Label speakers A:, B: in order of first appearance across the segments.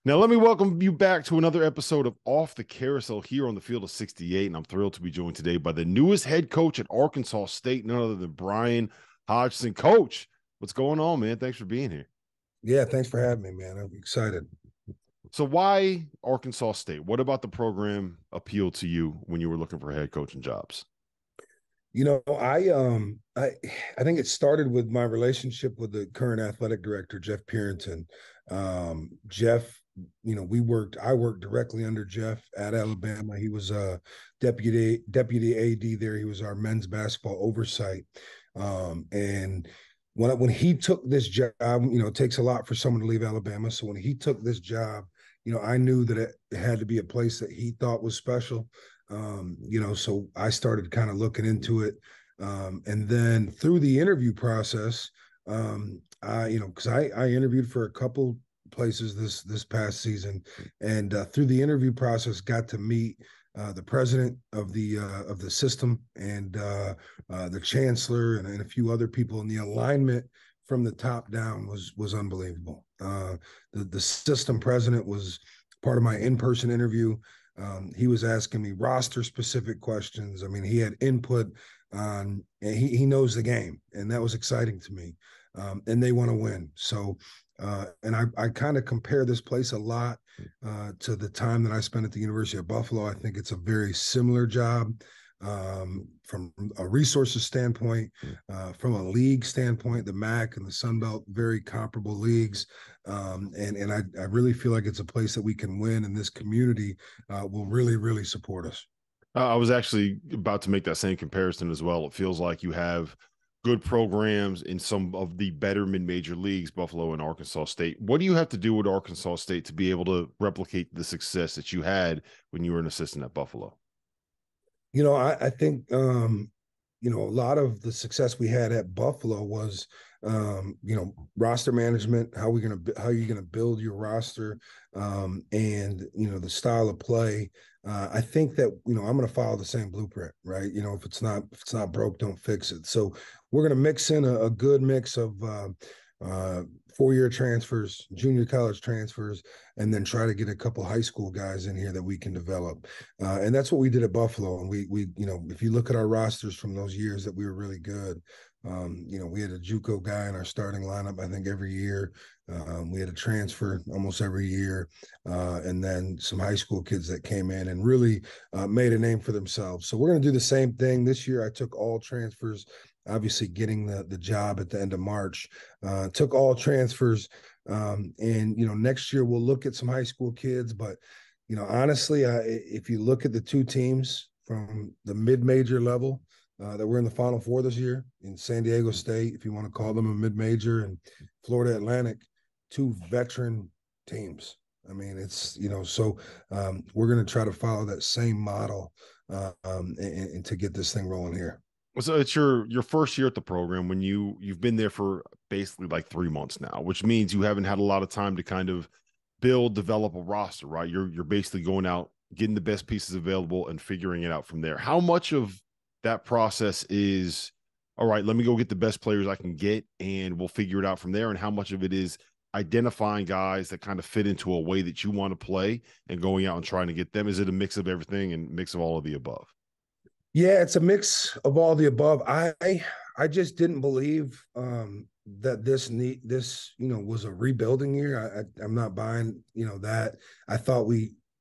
A: Now, let me welcome you back to another episode of Off the Carousel here on the field of 68. And I'm thrilled to be joined today by the newest head coach at Arkansas State, none other than Bryan Hodgson. Coach, what's going on, man? Thanks for being here.
B: Yeah, thanks for having me, man. I'm excited.
A: So, why Arkansas State? What about the program appealed to you when you were looking for head coaching jobs?
B: I think it started with my relationship with the current athletic director, Jeff Purinton. Jeff, I worked directly under Jeff at Alabama. He was a deputy AD there. He was our men's basketball oversight. And when he took this job, it takes a lot for someone to leave Alabama. So when he took this job, I knew that it had to be a place that he thought was special. So I started kind of looking into it. And then through the interview process, because I interviewed for a couple places this past season, and through the interview process, got to meet the president of the system and the chancellor and a few other people. And the alignment from the top down was unbelievable. The system president was part of my in-person interview. He was asking me roster specific questions. I mean, he had input on, and he knows the game, and that was exciting to me. And they want to win. So, and I kind of compare this place a lot to the time that I spent at the University of Buffalo. I think it's a very similar job from a resources standpoint, from a league standpoint. The MAC and the Sun Belt, very comparable leagues. And I really feel like it's a place that we can win, and this community will really, really support us.
A: I was actually about to make that same comparison as well. It feels like you have good programs in some of the better mid-major leagues, Buffalo and Arkansas State. What do you have to do with Arkansas State to be able to replicate the success that you had when you were an assistant at Buffalo?
B: I think a lot of the success we had at Buffalo was roster management, how you're gonna build your roster, and the style of play. I think that I'm gonna follow the same blueprint, right? If it's not broke, don't fix it. So we're gonna mix in a good mix of 4-year transfers, junior college transfers, and then try to get a couple high school guys in here that we can develop. And that's what we did at Buffalo. And we if you look at our rosters from those years that we were really good, we had a JUCO guy in our starting lineup, I think every year. We had a transfer almost every year, and then some high school kids that came in and really made a name for themselves. So we're going to do the same thing this year. I took all transfers, obviously getting the job at the end of March, took all transfers. And next year we'll look at some high school kids. But, honestly, if you look at the two teams from the mid-major level that were in the Final Four this year, in San Diego State, if you want to call them a mid-major, and Florida Atlantic, two veteran teams. I mean, it's, so we're going to try to follow that same model and to get this thing rolling here.
A: So it's your first year at the program when you've been there for basically like 3 months now, which means you haven't had a lot of time to kind of develop a roster, right? You're basically going out, getting the best pieces available and figuring it out from there. How much of that process is, all right, let me go get the best players I can get and we'll figure it out from there? And how much of it is identifying guys that kind of fit into a way that you want to play and going out and trying to get them? Is it a mix of everything and mix of all of the above?
B: Yeah, it's a mix of all the above. I just didn't believe that this was a rebuilding year. I'm not buying that. I thought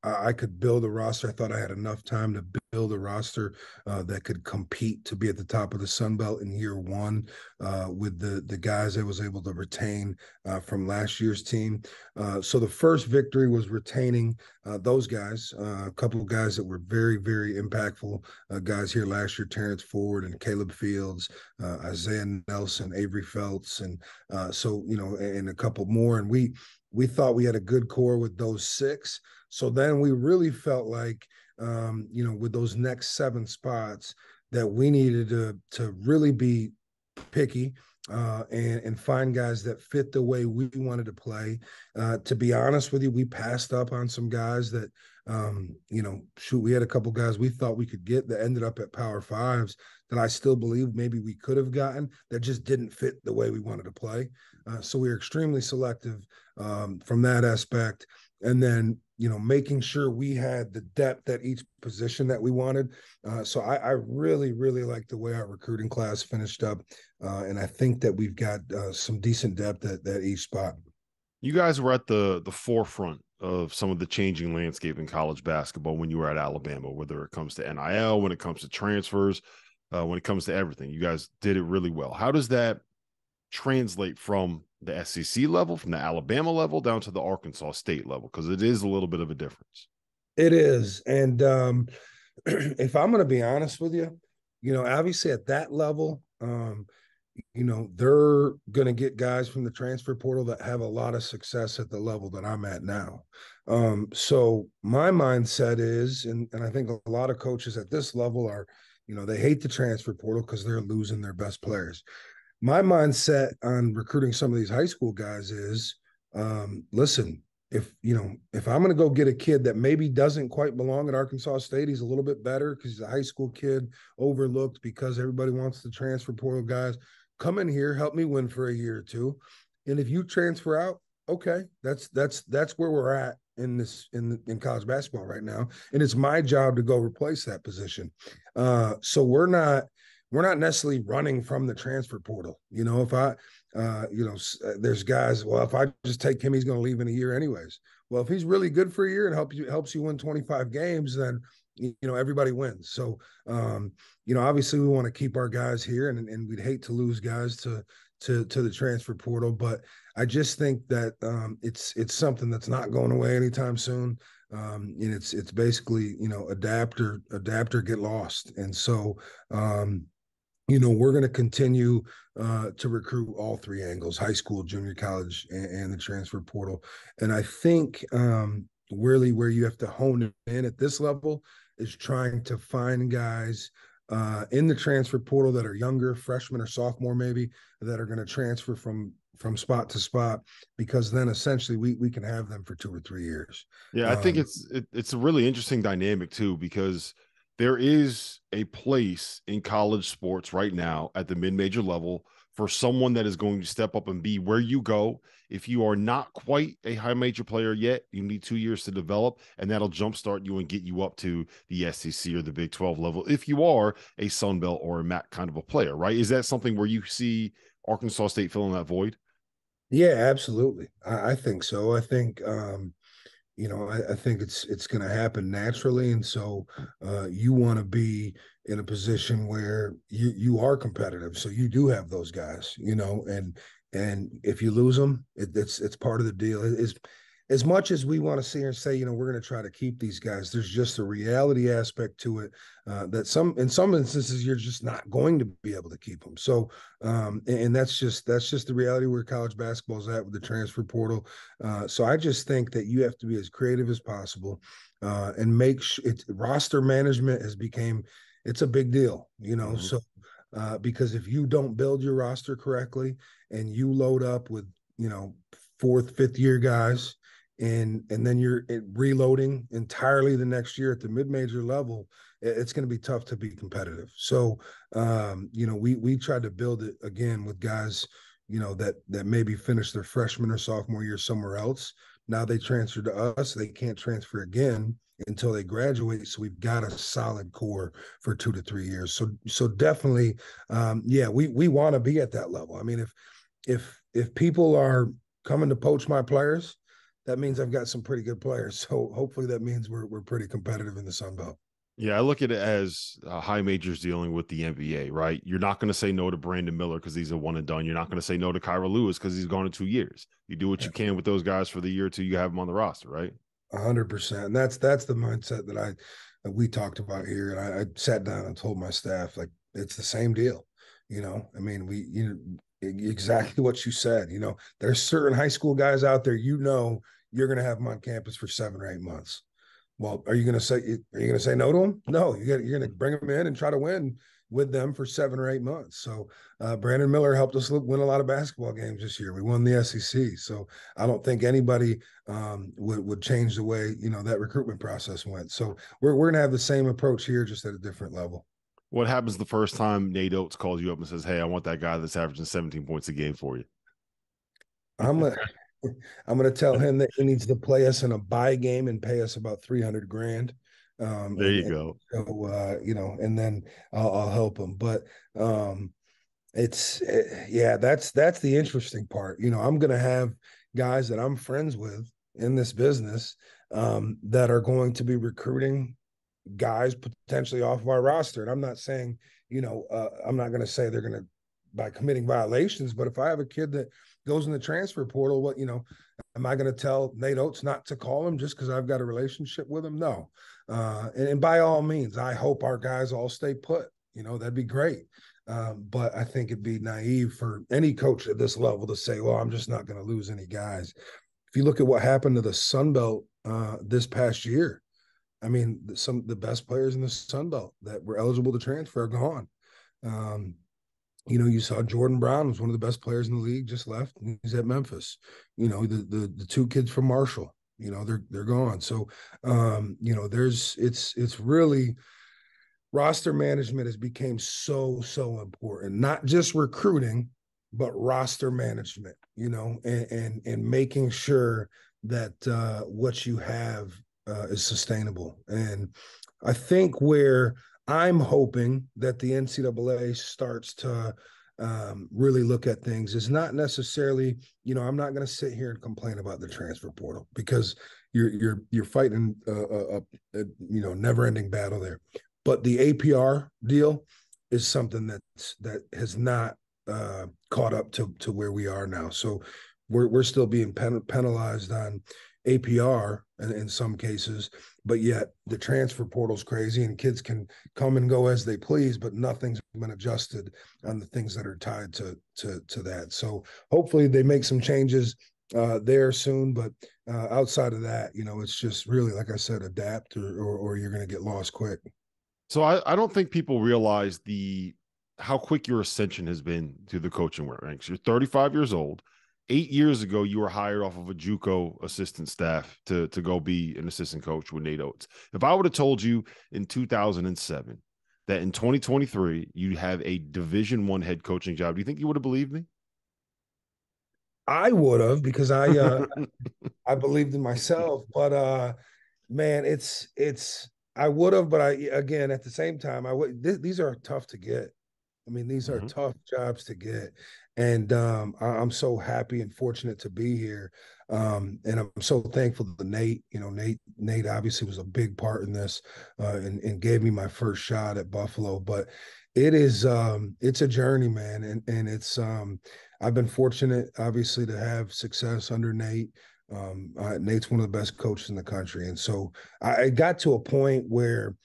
B: I could build a roster. I thought I had enough time to build a roster that could compete to be at the top of the Sun Belt in year one with the guys I was able to retain from last year's team. So the first victory was retaining those guys, a couple of guys that were very, very impactful guys here last year, Terrence Ford and Caleb Fields, Isaiah Nelson, Avery Felts, and and a couple more. And we thought we had a good core with those six. So then we really felt like, with those next 7 spots, that we needed to really be picky and find guys that fit the way we wanted to play. To be honest with you, we passed up on some guys that, we had a couple guys we thought we could get that ended up at Power Fives that I still believe maybe we could have gotten that just didn't fit the way we wanted to play. So we were extremely selective from that aspect. and then making sure we had the depth at each position that we wanted. So I really, really like the way our recruiting class finished up, and I think that we've got some decent depth at each spot.
A: You guys were at the forefront of some of the changing landscape in college basketball when you were at Alabama, whether it comes to NIL, when it comes to transfers, when it comes to everything. You guys did it really well. How does that translate from the SEC level, from the Alabama level down to the Arkansas State level? Because it is a little bit of a difference.
B: It is. And if I'm going to be honest with you, obviously at that level, they're going to get guys from the transfer portal that have a lot of success at the level that I'm at now. So my mindset is, and I think a lot of coaches at this level are, they hate the transfer portal because they're losing their best players. My mindset on recruiting some of these high school guys is, listen, if I'm going to go get a kid that maybe doesn't quite belong at Arkansas State, he's a little bit better because he's a high school kid, overlooked because everybody wants the transfer portal guys. Come in here, help me win for a year or two, and if you transfer out, okay, that's where we're at in college basketball right now, and it's my job to go replace that position. So we're not necessarily running from the transfer portal. If I, there's guys, well, if I just take him, he's going to leave in a year anyways. Well, if he's really good for a year and helps you win 25 games, then, everybody wins. So, obviously we want to keep our guys here, and we'd hate to lose guys to the transfer portal. But I just think that it's something that's not going away anytime soon. And it's basically, adapt or get lost. And so, we're going to continue to recruit all three angles: high school, junior college, and the transfer portal. And I think really where you have to hone in at this level is trying to find guys in the transfer portal that are younger, freshman or sophomore maybe, that are going to transfer from spot to spot, because then essentially we can have them for 2 or 3 years.
A: Yeah, I think it's a really interesting dynamic too, because there is a place in college sports right now at the mid-major level for someone that is going to step up and be where you go. If you are not quite a high major player yet, you need 2 years to develop, and that'll jumpstart you and get you up to the SEC or the Big 12 level if you are a Sun Belt or a MAC kind of a player, right? Is that something where you see Arkansas State filling that void?
B: Yeah, absolutely. I think so. I think I think it's going to happen naturally, and so you want to be in a position where you are competitive, so you do have those guys, and if you lose them, it's part of the deal. Is as much as we want to see and say, we're going to try to keep these guys, there's just a reality aspect to it that in some instances you're just not going to be able to keep them. So, and that's just the reality where college basketball is at with the transfer portal. So I just think that you have to be as creative as possible and make sure roster management it's a big deal,
A: Mm-hmm.
B: So because if you don't build your roster correctly and you load up with fourth, fifth year guys, and then you're reloading entirely the next year at the mid-major level, it's going to be tough to be competitive. So, we tried to build it again with guys, that maybe finished their freshman or sophomore year somewhere else. Now they transfer to us. They can't transfer again until they graduate. So we've got a solid core for 2 to 3 years. So definitely, we want to be at that level. I mean, if people are coming to poach my players, that means I've got some pretty good players. So hopefully that means we're pretty competitive in the Sun Belt.
A: Yeah, I look at it as high majors dealing with the NBA, right? You're not going to say no to Brandon Miller because he's a one and done. You're not going to say no to Kyra Lewis because he's gone in 2 years. You do what you can with those guys for the year or two you have them on the roster, right?
B: 100%. And that's the mindset that we talked about here. And I sat down and told my staff, like, it's the same deal. I mean, exactly what you said. There's certain high school guys out there, you're going to have them on campus for 7 or 8 months. Well, are you going to say no to them? No, you're going to bring them in and try to win with them for 7 or 8 months. So Brandon Miller helped us win a lot of basketball games this year. We won the SEC. So I don't think anybody would change the way, that recruitment process went. So we're going to have the same approach here, just at a different level.
A: What happens the first time Nate Oates calls you up and says, "Hey, I want that guy that's averaging 17 points a game for you"?
B: I'm going to tell him that he needs to play us in a buy game and pay us about 300 grand.
A: There you go.
B: So, and then I'll help him. But yeah, that's the interesting part. I'm going to have guys that I'm friends with in this business that are going to be recruiting guys potentially off of our roster. And I'm not saying, I'm not going to say they're going to by committing violations, but if I have a kid that goes in the transfer portal, am I going to tell Nate Oates not to call him just because I've got a relationship with him? No. And by all means, I hope our guys all stay put. That'd be great. But I think it'd be naive for any coach at this level to say, well, I'm just not going to lose any guys. If you look at what happened to the Sun Belt this past year, I mean, some of the best players in the Sun Belt that were eligible to transfer are gone. You saw Jordan Brown was one of the best players in the league, just left. He's at Memphis. The two kids from Marshall, they're gone. So, it's really roster management has become so important, not just recruiting, but roster management, and making sure that what you have is sustainable. And I think where I'm hoping that the NCAA starts to really look at things is not necessarily, I'm not going to sit here and complain about the transfer portal because you're fighting a never-ending battle there. But the APR deal is something that has not caught up to where we are now. So we're still being penalized on APR in some cases, but yet the transfer portal is crazy and kids can come and go as they please, but nothing's been adjusted on the things that are tied to that. So hopefully they make some changes there soon, but outside of that, it's just really, like I said, adapt or you're going to get lost quick.
A: So I don't think people realize how quick your ascension has been to the coaching ranks. You're 35 years old. 8 years ago, you were hired off of a JUCO assistant staff to go be an assistant coach with Nate Oates. If I would have told you in 2007 that in 2023 you have a Division I head coaching job, do you think you would have believed me?
B: I would have, because I believed in myself. But man, I would have, but again at the same time these are tough to get. I mean, these are tough jobs to get. And I'm so happy and fortunate to be here. And I'm so thankful to Nate. Nate obviously was a big part in this and gave me my first shot at Buffalo. But it's a journey, man. And it's I've been fortunate, obviously, to have success under Nate. Nate's one of the best coaches in the country. And so I got to a point where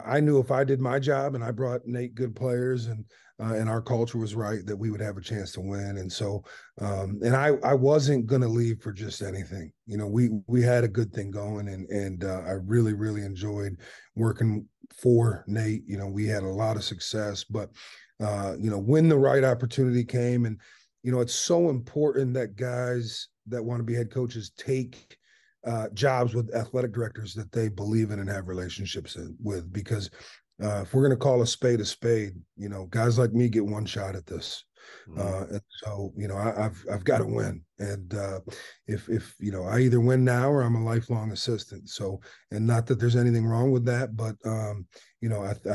B: I knew if I did my job and I brought Nate good players and our culture was right, that we would have a chance to win. And so, and I wasn't going to leave for just anything. We had a good thing going, and I really, really enjoyed working for Nate. We had a lot of success, but when the right opportunity came, and it's so important that guys that want to be head coaches take jobs with athletic directors that they believe in and have relationships with, because if we're going to call a spade, guys like me get one shot at this. And so, I've got to win. And if I either win now or I'm a lifelong assistant. So, and not that there's anything wrong with that, but I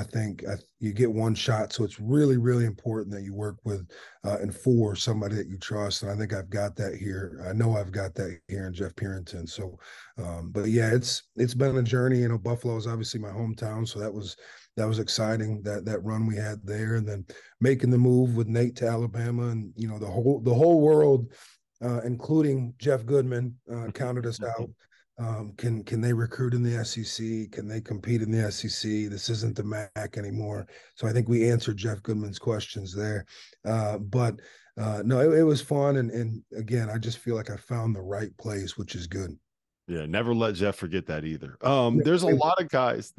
B: think you get one shot. So it's really, really important that you work with and for somebody that you trust. And I think I've got that here. I know I've got that here in Jeff Purinton. So, but yeah, it's been a journey. Buffalo is obviously my hometown, so that was exciting, that run we had there, and then making the move with Nate to Alabama, and the whole world, including Jeff Goodman, counted us out. Can they recruit in the SEC? Can they compete in the SEC? This isn't the MAC anymore. So I think we answered Jeff Goodman's questions there. But no, it was fun, and again, I just feel like I found the right place, which is good.
A: Yeah, never let Jeff forget that either. There's a lot of guys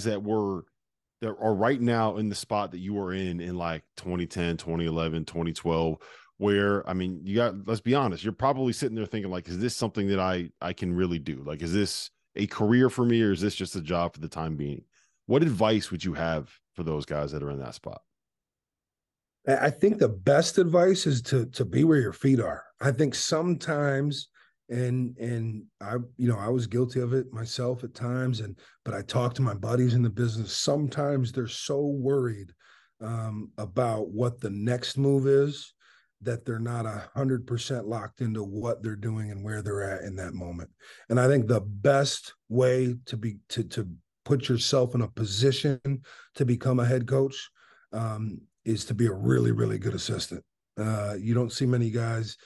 A: that are right now in the spot that you were in like 2010, 2011, 2012, where, I mean, let's be honest, you're probably sitting there thinking, like, is this something that I can really do? Like, is this a career for me, or is this just a job for the time being? What advice would you have for those guys that are in that spot?
B: I think the best advice is to be where your feet are. I think sometimes, and I was guilty of it myself at times, but I talk to my buddies in the business. Sometimes they're so worried about what the next move is that they're not 100% locked into what they're doing and where they're at in that moment. And I think the best way to put yourself in a position to become a head coach is to be a really, really good assistant. You don't see many guys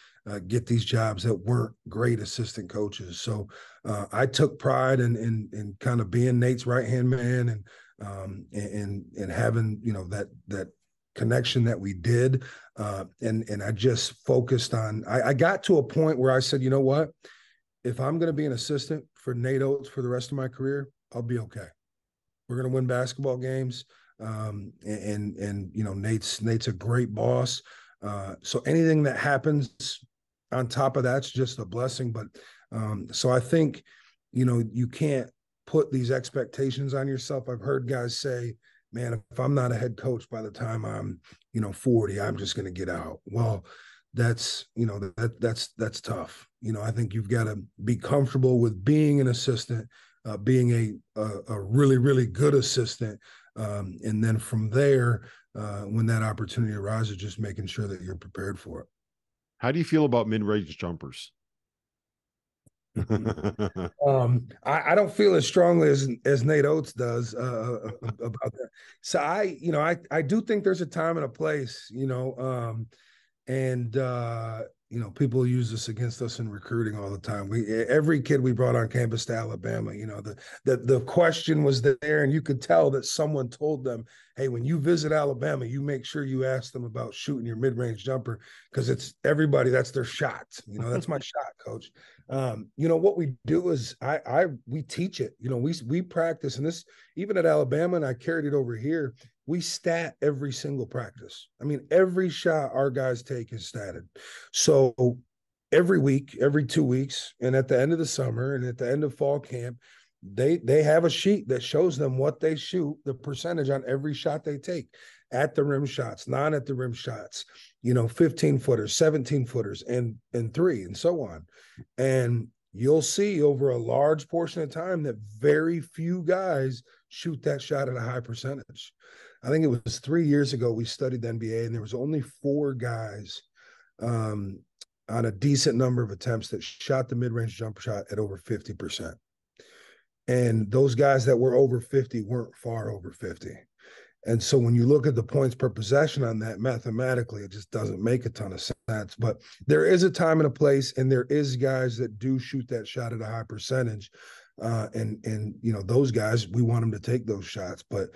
B: get these jobs that weren't great assistant coaches. So I took pride in kind of being Nate's right hand man and having that connection that we did. And I just focused on. I got to a point where I said, you know what, if I'm going to be an assistant for Nate Oates for the rest of my career, I'll be okay. We're going to win basketball games. And Nate's a great boss. So anything that happens on top of that's just a blessing. But so I think you can't put these expectations on yourself. I've heard guys say, man, if I'm not a head coach by the time I'm 40, I'm just going to get out. Well, that's that's tough. I think you've got to be comfortable with being an assistant, being a really, really good assistant. And then from there, when that opportunity arises, just making sure that you're prepared for it.
A: How do you feel about mid-range jumpers?
B: I don't feel as strongly as Nate Oates does about that. So I do think there's a time and a place, and people use this against us in recruiting all the time. Every kid we brought on campus to Alabama, the question was there, and you could tell that someone told them, hey, when you visit Alabama, you make sure you ask them about shooting your mid-range jumper, because it's everybody, that's their shot. That's my shot, coach. What we do is we teach it. We practice, and this even at Alabama, and I carried it over here. We stat every single practice. I mean, every shot our guys take is statted. So every week, every 2 weeks, and at the end of the summer and at the end of fall camp, they have a sheet that shows them what they shoot, the percentage on every shot they take, at the rim shots, not at the rim shots, 15 footers, 17 footers, and three, and so on. And you'll see over a large portion of time that very few guys shoot that shot at a high percentage. I think it was 3 years ago we studied the NBA, and there was only 4 guys on a decent number of attempts that shot the mid-range jump shot at over 50%. And those guys that were over 50 weren't far over 50. And so when you look at the points per possession on that, mathematically, it just doesn't make a ton of sense. But there is a time and a place, and there is guys that do shoot that shot at a high percentage. And those guys, we want them to take those shots. But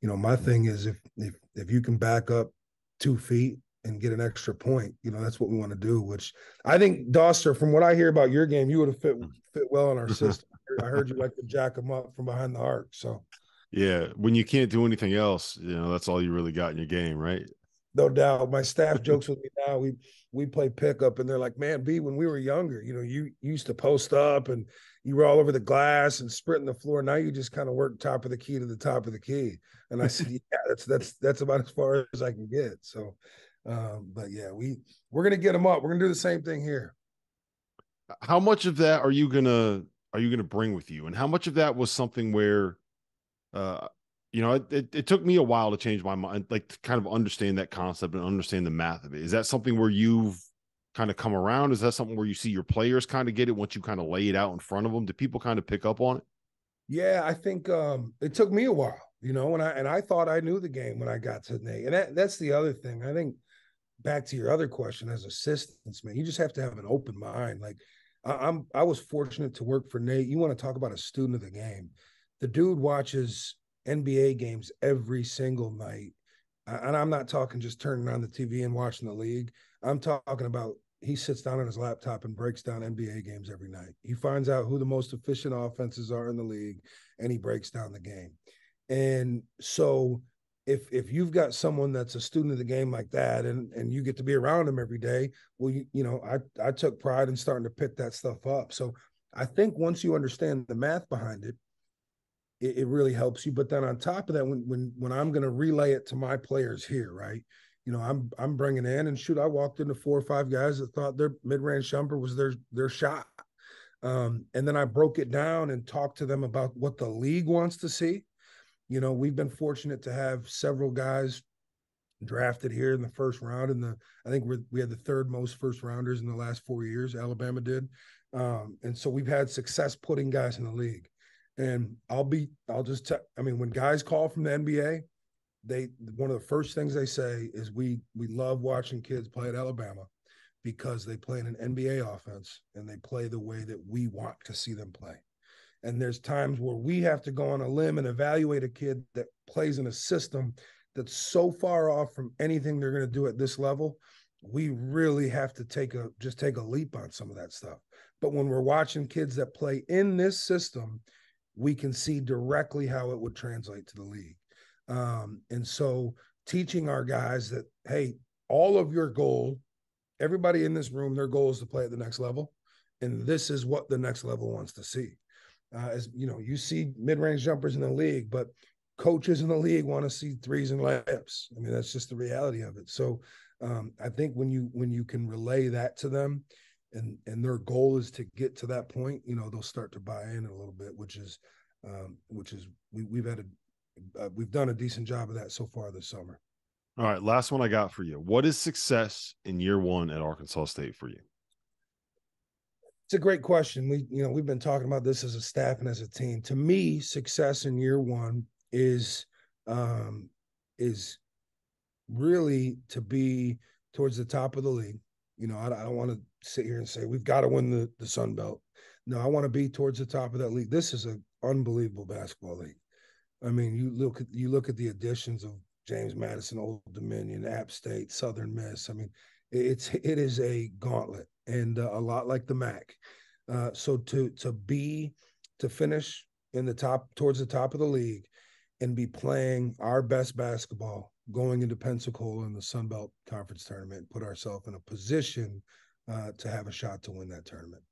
B: my thing is if you can back up 2 feet and get an extra point, that's what we want to do, which I think, Dauster, from what I hear about your game, you would have fit well in our system. I heard you like to jack them up from behind the arc. So
A: yeah, when you can't do anything else, that's all you really got in your game, right?
B: No doubt. My staff jokes with me now. We play pickup, and they're like, man, B, when we were younger, you used to post up and you were all over the glass and sprinting the floor. Now you just kind of work top of the key to the top of the key. And I said, yeah, that's about as far as I can get. So, but yeah, we're gonna get them up. We're gonna do the same thing here.
A: How much of that are you gonna bring with you, and how much of that was something where, it took me a while to change my mind, like to kind of understand that concept and understand the math of it. Is that something where you've kind of come around? Is that something where you see your players kind of get it once you kind of lay it out in front of them? Do people kind of pick up on it?
B: Yeah, I think it took me a while, and I thought I knew the game when I got to Nate. And that's the other thing. I think back to your other question, as assistants, man, you just have to have an open mind. Like I was fortunate to work for Nate. You want to talk about a student of the game. The dude watches NBA games every single night. And I'm not talking just turning on the TV and watching the league. I'm talking about he sits down on his laptop and breaks down NBA games every night. He finds out who the most efficient offenses are in the league, and he breaks down the game. And so if you've got someone that's a student of the game like that, and you get to be around them every day, well, I took pride in starting to pick that stuff up. So I think once you understand the math behind it, it really helps you. But then on top of that, when I'm going to relay it to my players here, right, I'm bringing in, and shoot, I walked into 4 or 5 guys that thought their mid-range jumper was their shot. And then I broke it down and talked to them about what the league wants to see. We've been fortunate to have several guys drafted here in the first round. I think we had the third most first rounders in the last 4 years. Alabama did, and so we've had success putting guys in the league. And when guys call from the NBA, one of the first things they say is we love watching kids play at Alabama because they play in an NBA offense and they play the way that we want to see them play. And there's times where we have to go on a limb and evaluate a kid that plays in a system that's so far off from anything they're going to do at this level. We really have to take a leap on some of that stuff. But when we're watching kids that play in this system, we can see directly how it would translate to the league. And so teaching our guys that, hey, all of your goal, everybody in this room, their goal is to play at the next level. And this is what the next level wants to see. As you see mid-range jumpers in the league, but coaches in the league want to see threes and layups. I mean, that's just the reality of it. So I think when you can relay that to them and their goal is to get to that point, they'll start to buy in a little bit, which is we've done a decent job of that so far this summer.
A: All right, last one I got for you. What is success in year one at Arkansas State for you?
B: It's a great question. We've been talking about this as a staff and as a team. To me, success in year one is really to be towards the top of the league. I don't want to sit here and say we've got to win the Sun Belt. No, I want to be towards the top of that league. This is an unbelievable basketball league. I mean, you look at the additions of James Madison, Old Dominion, App State, Southern Miss. I mean, it is a gauntlet, and a lot like the MAC. So to finish in the top, towards the top of the league, and be playing our best basketball going into Pensacola in the Sun Belt Conference tournament, put ourselves in a position to have a shot to win that tournament.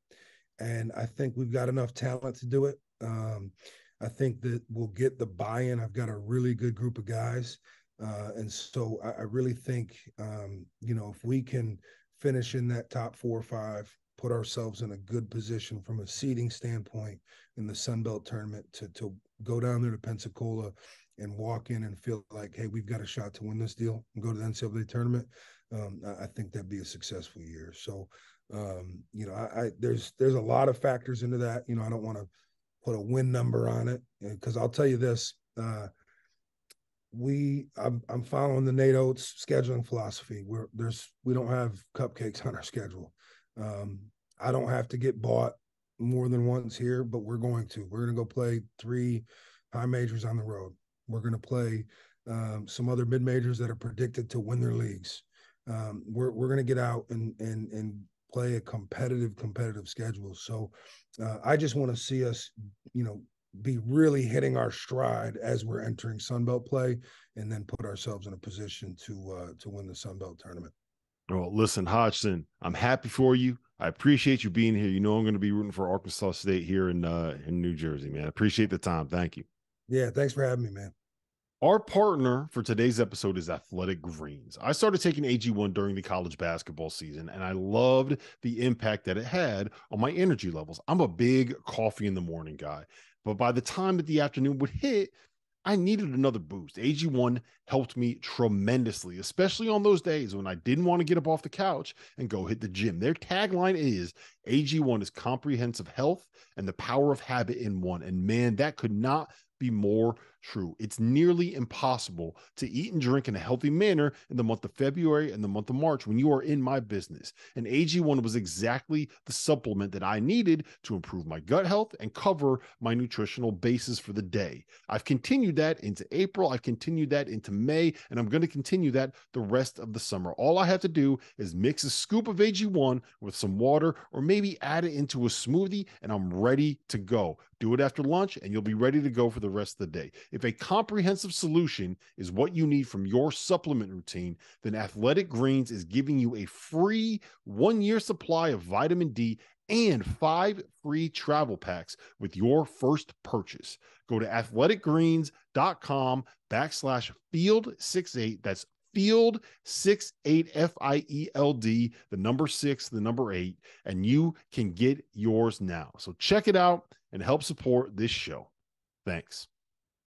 B: And I think we've got enough talent to do it. I think that we'll get the buy-in. I've got a really good group of guys. And so I really think, if we can finish in that top 4 or 5, put ourselves in a good position from a seeding standpoint in the Sun Belt tournament to go down there to Pensacola and walk in and feel like, hey, we've got a shot to win this deal and go to the NCAA tournament. I think that'd be a successful year. So, there's a lot of factors into that. I don't want to put a win number on it because I'll tell you this, I'm following the Nate Oates scheduling philosophy where we don't have cupcakes on our schedule. I don't have to get bought more than once here, but we're going to go play 3 high majors on the road. We're going to play some other mid majors that are predicted to win their leagues. We're going to get out and play a competitive schedule. So I just want to see us, be really hitting our stride as we're entering Sun Belt play, and then put ourselves in a position to win the Sun Belt tournament.
A: Well, listen, Hodgson, I'm happy for you. I appreciate you being here. I'm going to be rooting for Arkansas State here in New Jersey, man. I appreciate the time. Thank you.
B: Yeah, thanks for having me, man.
A: Our partner for today's episode is Athletic Greens. I started taking AG1 during the college basketball season, and I loved the impact that it had on my energy levels. I'm a big coffee in the morning guy, but by the time that the afternoon would hit, I needed another boost. AG1 helped me tremendously, especially on those days when I didn't want to get up off the couch and go hit the gym. Their tagline is AG1 is comprehensive health and the power of habit in one. And man, that could not be more true. It's nearly impossible to eat and drink in a healthy manner in the month of February and the month of March when you are in my business. And AG1 was exactly the supplement that I needed to improve my gut health and cover my nutritional basis for the day. I've continued that into April. I've continued that into May, and I'm going to continue that the rest of the summer. All I have to do is mix a scoop of AG1 with some water or maybe add it into a smoothie, and I'm ready to go. Do it after lunch, and you'll be ready to go for the rest of the day. If a comprehensive solution is what you need from your supplement routine, then Athletic Greens is giving you a free 1-year supply of vitamin D and 5 free travel packs with your first purchase. Go to athleticgreens.com/field68. That's Field 68 FIELD, the number 6, the number 8, and you can get yours now. So check it out and help support this show. Thanks.